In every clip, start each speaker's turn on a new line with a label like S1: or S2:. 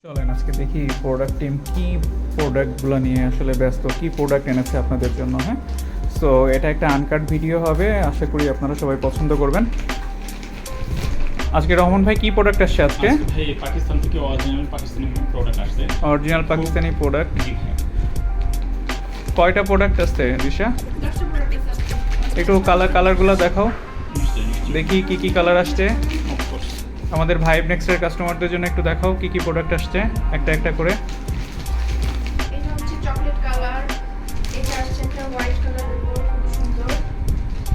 S1: চলেন আজকে দেখি প্রোডাক্ট টিম কি প্রোডাক্টগুলো নিয়ে আসলে ব্যস্ত, কি প্রোডাক্ট এনেছে আপনাদের জন্য। হ্যাঁ, সো এটা একটা আনকাট ভিডিও হবে, আশা করি আপনারা সবাই পছন্দ করবেন। আজকে রহমান ভাই কি প্রোডাক্ট আসছে আজকে?
S2: ভাই পাকিস্তান থেকে অরিজিনাল পাকিস্তানি প্রোডাক্ট আসছে।
S1: Original Pakistani product.
S2: জি হ্যাঁ।
S1: কয়টা প্রোডাক্ট আসছে দিশা? একটু কালারগুলো দেখাও,
S2: নিশ্চয়ই
S1: দেখি কি কি কালার আসছে।
S2: অফকোর্স।
S1: আমাদের ভাইব নেক্সটের কাস্টমারদের জন্য একটু দেখাও কি কি প্রোডাক্ট আসছে একটা একটা করে।
S3: এটা হচ্ছে চকলেট কালার, এটা আসছে একটা হোয়াইট কালারের উপর, খুব সুন্দর।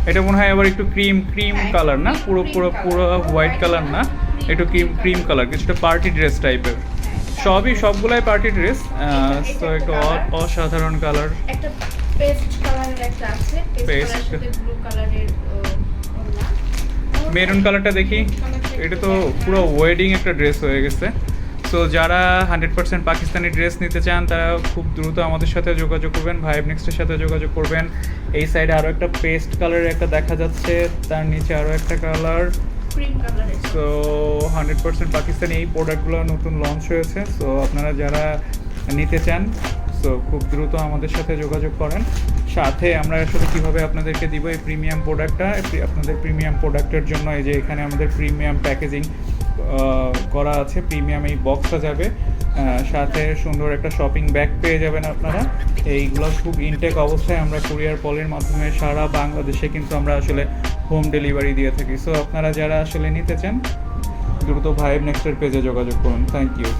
S1: এটা মনে হয় আবার একটু ক্রিম
S3: হ্যাঁ,
S1: কালার না, পুরো
S3: cream
S1: পুরো
S3: color।
S1: পুরো হোয়াইট কালার না, একটু ক্রিম কালার, কিছুটা পার্টি ড্রেস টাইপের। সবগুলাই পার্টি ড্রেস, তো একটু অসাধারণ কালার।
S3: একটা পেস্ট কালারের একটা আছে, পেস্ট
S1: Paste।
S3: কালারের সাথে ব্লু কালারের ওড়না।
S1: মেরুন কালারটা দেখি, এটা তো পুরো ওয়েডিং একটা ড্রেস হয়ে গেছে। সো যারা 100% পাকিস্তানি ড্রেস নিতে চান তারা খুব দ্রুত আমাদের সাথে যোগাযোগ করবেন, ভাইব নেক্সটের সাথে যোগাযোগ করবেন। এই সাইডে আরও একটা পেস্ট কালারের একটা দেখা যাচ্ছে, তার নিচে আরও একটা কালার।
S3: ক্রিম কালারের।
S1: সো 100% পাকিস্তানি এই প্রোডাক্টগুলো নতুন লঞ্চ হয়েছে। সো আপনারা যারা নিতে চান সো খুব দ্রুত আমাদের সাথে যোগাযোগ করেন। সাথে আমরা আসলে কীভাবে আপনাদেরকে দিব এই প্রিমিয়াম প্রোডাক্টটা, আপনাদের প্রিমিয়াম প্রোডাক্টের জন্য এই যে এখানে আমাদের প্রিমিয়াম প্যাকেজিং করা আছে, প্রিমিয়াম এই বক্সটা যাবে, সাথে সুন্দর একটা শপিং ব্যাগ পেয়ে যাবেন আপনারা। এইগুলো খুব ইনটেক অবস্থায় আমরা কুরিয়ার পলের মাধ্যমে সারা বাংলাদেশে কিন্তু আমরা আসলে হোম ডেলিভারি দিয়ে থাকি। সো আপনারা যারা আসলে নিতে চান দ্রুত ভাইব নেক্সটের পেজে যোগাযোগ করুন। Thank you.